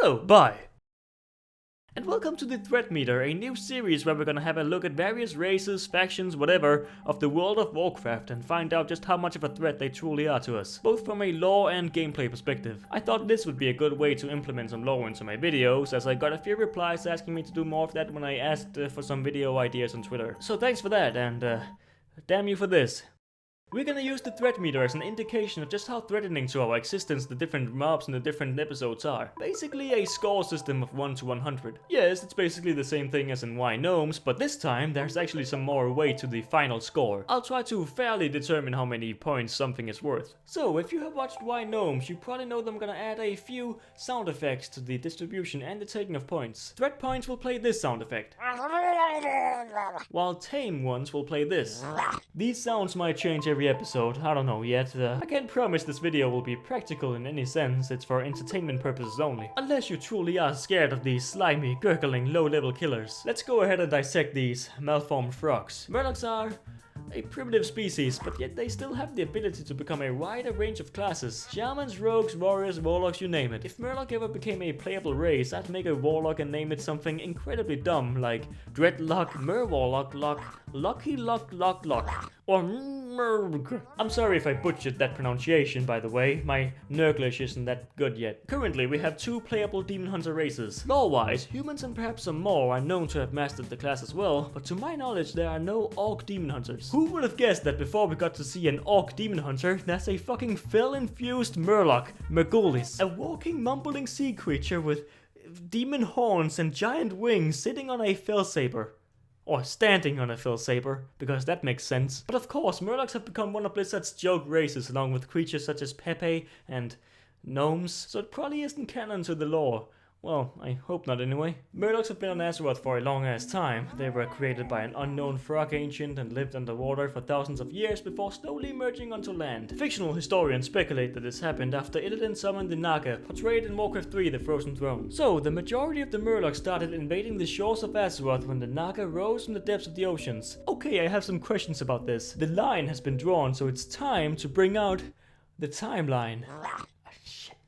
So, bye! And welcome to the Threat Meter, a new series where we're gonna have a look at various races, factions, whatever, of the world of Warcraft and find out just how much of a threat they truly are to us, both from a lore and gameplay perspective. I thought this would be a good way to implement some lore into my videos, as I got a few replies asking me to do more of that when I asked for some video ideas on Twitter. So thanks for that, and damn you for this. We're gonna use the threat meter as an indication of just how threatening to our existence the different mobs in the different episodes are. Basically a score system of 1 to 100. Yes, it's basically the same thing as in Why Gnomes, but this time there's actually some more weight to the final score. I'll try to fairly determine how many points something is worth. So, if you have watched Why Gnomes, you probably know that I'm gonna add a few sound effects to the distribution and the taking of points. Threat points will play this sound effect, while tame ones will play this. These sounds might change every episode, I don't know yet. I can't promise this video will be practical in any sense, it's for entertainment purposes only. Unless you truly are scared of these slimy, gurgling, low-level killers. Let's go ahead and dissect these malformed frogs. Murlocs are a primitive species, but yet they still have the ability to become a wider range of classes. Shamans, rogues, warriors, warlocks, you name it. If Murloc ever became a playable race, I'd make a warlock and name it something incredibly dumb, like Dreadlock, Murwarlock, Lucky Lock, or Mrrllggirlfriend. I'm sorry if I butchered that pronunciation, by the way. My Nurglish isn't that good yet. Currently, we have 2 playable demon hunter races. Lore-wise, humans and perhaps some more are known to have mastered the class as well, but to my knowledge, there are no orc demon hunters. Who would have guessed that before we got to see an orc demon hunter, there's a fucking fel-infused Murloc, Mrrllggirlfriend, a walking, mumbling sea creature with demon horns and giant wings sitting on a fel saber. Or standing on a fel saber, because that makes sense. But of course, Murlocs have become one of Blizzard's joke races, along with creatures such as Pepe and gnomes, so it probably isn't canon to the lore. Well, I hope not anyway. Murlocs have been on Azeroth for a long ass time. They were created by an unknown frog ancient and lived underwater for thousands of years before slowly emerging onto land. Fictional historians speculate that this happened after Illidan summoned the Naga, portrayed in Warcraft 3 The Frozen Throne. So, the majority of the Murlocs started invading the shores of Azeroth when the Naga rose from the depths of the oceans. Okay, I have some questions about this. The line has been drawn, so it's time to bring out the timeline.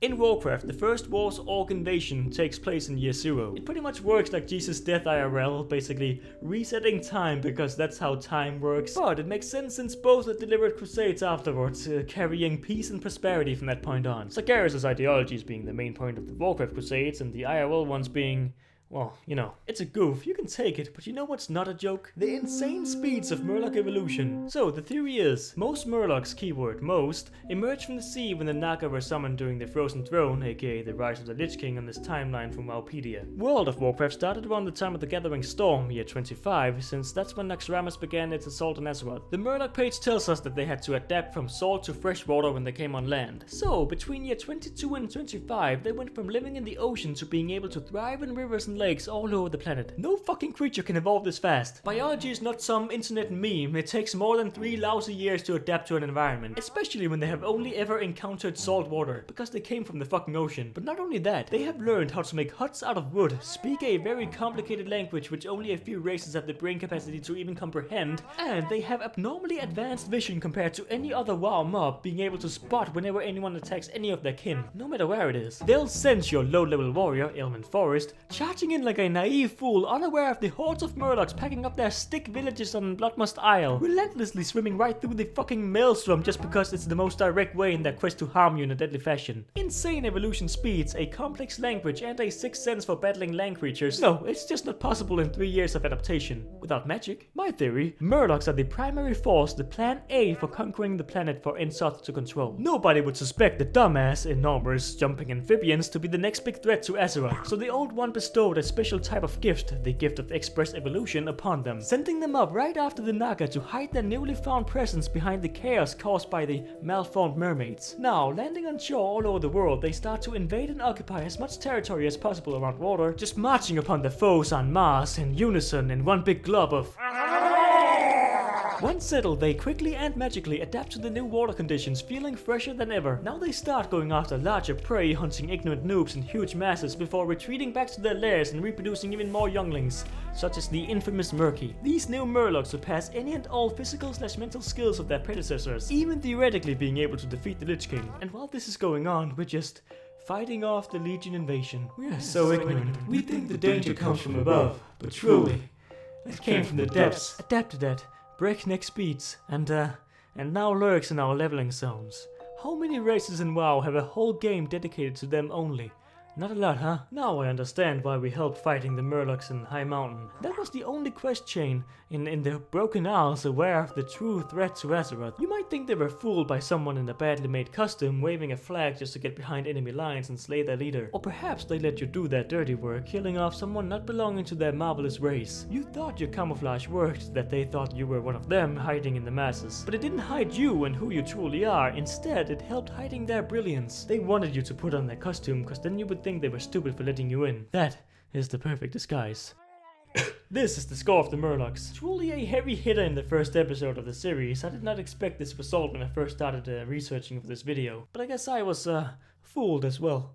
In Warcraft, the first war's orc invasion takes place in year 0. It pretty much works like Jesus' Death IRL, basically resetting time because that's how time works. But it makes sense since both had delivered crusades afterwards, carrying peace and prosperity from that point on. Sargeras' ideologies being the main point of the Warcraft crusades and the IRL ones being, well, you know, it's a goof, you can take it, but you know what's not a joke? The insane speeds of Murloc evolution. So, the theory is, most Murlocs, keyword most, emerged from the sea when the Naga were summoned during the Frozen Throne, aka the rise of the Lich King on this timeline from Wowpedia. World of Warcraft started around the time of the Gathering Storm, year 25, since that's when Naxxramas began its assault on Azeroth. The Murloc page tells us that they had to adapt from salt to fresh water when they came on land. So, between year 22 and 25, they went from living in the ocean to being able to thrive in rivers and lakes all over the planet. No fucking creature can evolve this fast. Biology is not some internet meme. It takes more than 3 lousy years to adapt to an environment, especially when they have only ever encountered salt water, because they came from the fucking ocean. But not only that, they have learned how to make huts out of wood, speak a very complicated language which only a few races have the brain capacity to even comprehend, and they have abnormally advanced vision compared to any other WoW mob, being able to spot whenever anyone attacks any of their kin, no matter where it is. They'll sense your low-level warrior, Elven Forest, charging in like a naive fool, unaware of the hordes of Murlocs packing up their stick villages on Bloodmust Isle, relentlessly swimming right through the fucking maelstrom just because it's the most direct way in their quest to harm you in a deadly fashion. Insane evolution speeds, a complex language, and a sixth sense for battling land creatures. No, it's just not possible in 3 years of adaptation. Without magic. My theory, Murlocs are the primary force, the plan A for conquering the planet for Azeroth to control. Nobody would suspect the dumbass, enormous, jumping amphibians to be the next big threat to Azeroth, so the Old One bestowed a special type of gift, the gift of express evolution, upon them, sending them up right after the Naga to hide their newly found presence behind the chaos caused by the malformed mermaids. Now, landing on shore all over the world, they start to invade and occupy as much territory as possible around water, just marching upon their foes en masse, in unison, in one big glob of... Once settled, they quickly and magically adapt to the new water conditions, feeling fresher than ever. Now they start going after larger prey, hunting ignorant noobs in huge masses before retreating back to their lairs and reproducing even more younglings, such as the infamous Murky. These new Murlocs surpass any and all physical/mental skills of their predecessors, even theoretically being able to defeat the Lich King. And while this is going on, we're just fighting off the Legion invasion. We are so ignorant. We think the danger comes from above, but truly, it came from the depths. Adapted at breakneck speeds, and now lurks in our leveling zones. How many races in WoW have a whole game dedicated to them only? Not a lot, huh? Now I understand why we helped fighting the Murlocs in High Mountain. That was the only quest chain in the Broken Isles aware of the true threat to Azeroth. You might think they were fooled by someone in a badly made costume waving a flag just to get behind enemy lines and slay their leader. Or perhaps they let you do their dirty work, killing off someone not belonging to their marvelous race. You thought your camouflage worked, that they thought you were one of them hiding in the masses. But it didn't hide you and who you truly are. Instead, it helped hiding their brilliance. They wanted you to put on their costume, cause then you would think they were stupid for letting you in. That is the perfect disguise. This is the score of the Murlocs. Truly a heavy hitter in the first episode of the series. I did not expect this result when I first started researching for this video, but I guess I was fooled as well.